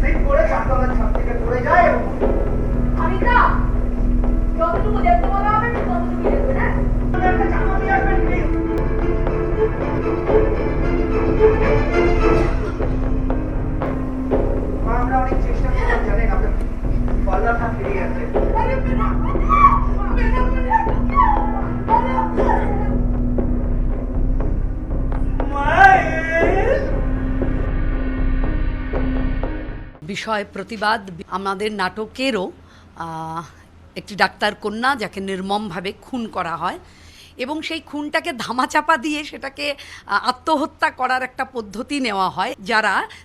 Slip করে চারতলার ছাদ থেকে পড়ে যায় এবং আমি না যতটুকু দেখতে বলা হবে ততটুকু দেখবে, হ্যাঁ? একটা চাপা দিয়ে আসবেন প্লিজ। আমরা অনেক চেষ্টা করলাম জানেন আপনার পাল্লাটা ফিরিয়ে আনতে। বিষয় প্রতিবাদ আমাদের নাটকেরও একটি ডাক্তার কন্যা যাকে নির্মমভাবে খুন করা হয় এবং সেই খুনটাকে ধামাচাপা দিয়ে সেটাকে আত্মহত্যা করার একটা পদ্ধতি নেওয়া হয়।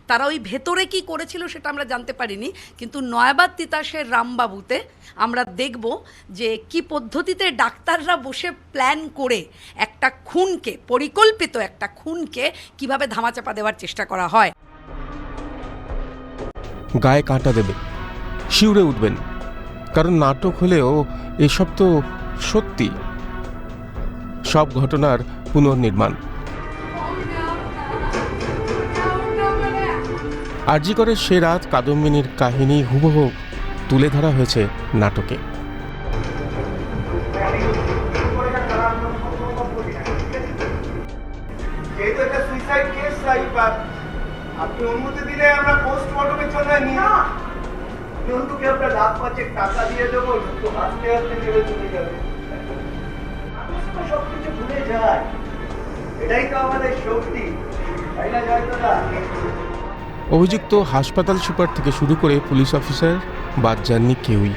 তারা ওই ভেতরে কি করেছিল সেটা আমরা জানতে পারিনি, কিন্তু নয়াবাদ তিতাসের রামবাবুতে আমরা দেখব যে কি পদ্ধতিতে ডাক্তাররা বসে প্ল্যান করে একটা খুনকে, পরিকল্পিত একটা খুনকে কিভাবে ধামাচাপা দেওয়ার চেষ্টা করা হয়। গায়ে কাঁটা দেবে, শিউরে উঠবেন, কারণ নাটক হলেও এসব তো সত্যি, সব ঘটনার পুনর্নির্মাণ। আরজি করের সে রাত কাদম্বিনীর কাহিনী হুবহু তুলে ধরা হয়েছে নাটকে। যেহেতু এটা সুইসাইড কেস তাই আপনি অনুমতি দিলে আমরা পোস্টমর্টমের জন্য নিয়ে জন্তুকে আমরা লাখ পাঁচেক টাকা দিয়ে দেবো, কিন্তু হাসতে হাসতে নেমে চলে যাবে। সবকিছু ভুলে যায়, এটাই তো আমাদের শক্তি, তাই না জয়তদা? অভিযুক্ত হাসপাতাল সুপার থেকে শুরু করে পুলিশ অফিসার বাদ যাননি কেউই,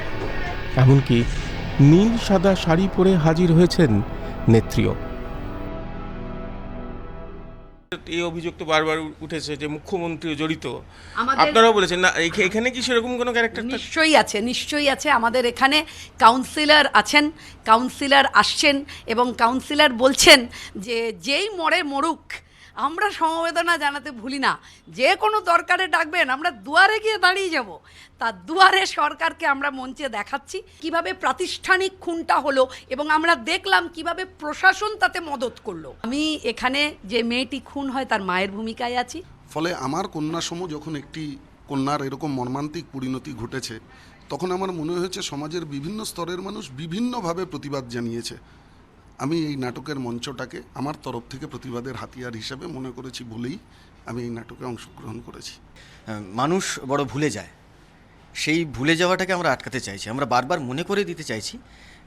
এমনকি নীল সাদা শাড়ি পরে হাজির হয়েছেন নেত্রীও। এই অভিযোগ তো বারবার উঠেছে যে মুখ্যমন্ত্রীও জড়িত, আমাদের- আপনারাও বলেছেন না, এখানে কি সেরকম কোনো ক্যারেক্টার? নিশ্চয়ই আছে। আমাদের এখানে কাউন্সিলর আছেন, কাউন্সিলর আসছেন এবং কাউন্সিলর বলছেন যে যেই মরে মরুক, আমরা সমবেদনা জানাতে ভুলি না, যে কোনো দরকারে ডাকবেন আমরা দুয়ারে গিয়ে দাঁড়িয়ে যাব। তার দুয়ারে সরকারকে আমরা মঞ্চে দেখাচ্ছি কিভাবে প্রাতিষ্ঠানিক খুনটা হলো এবং আমরা দেখলাম কিভাবে প্রশাসন তাতে মদত করলো। আমি এখানে যে মেয়েটি খুন হয় তার মায়ের ভূমিকায় আছি। ফলে আমার কন্যাসম যখন একটি কন্যার এরকম মর্মান্তিক পরিণতি ঘটেছে, তখন আমার মনে হয়েছে সমাজের বিভিন্ন স্তরের মানুষ বিভিন্নভাবে প্রতিবাদ জানিয়েছে। আমি এই নাটকের মঞ্চটাকে আমার তরফ থেকে প্রতিবাদের হাতিয়ার হিসেবে মনে করেছি বলেই আমি এই নাটকে অংশগ্রহণ করেছি। মানুষ বড় ভুলে যায়, সেই ভুলে যাওয়াটাকে আমরা আটকাতে চাইছি। আমরা বারবার মনে করে দিতে চাইছি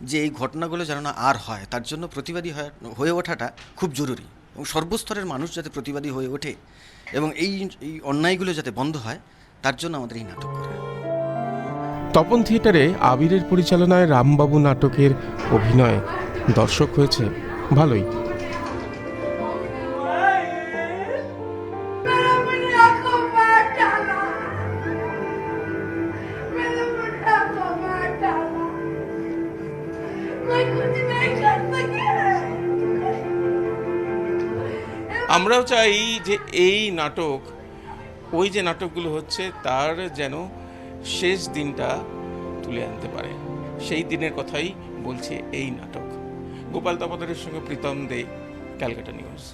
যে এই ঘটনাগুলো যেন না আর হয়, তার জন্য প্রতিবাদী হয়ে ওঠাটা খুব জরুরি এবং সর্বস্তরের মানুষ যাতে প্রতিবাদী হয়ে ওঠে এবং এই অন্যায়গুলো যাতে বন্ধ হয়, তার জন্য আমাদের এই নাটক করা। তপন থিয়েটারে আবিরের পরিচালনায় রামবাবু নাটকের অভিনয় দর্শক হয়েছে ভালোই। আমরাও চাই যে এই নাটক, ওই যে নাটকগুলো হচ্ছে তার যেন শেষ দিনটা তুলে আনতে পারে, সেই দিনের কথাই বলছে এই নাটক। গোপাল দামোদরের সঙ্গে প্রীতম দে, ক্যালকাটা নিউজ।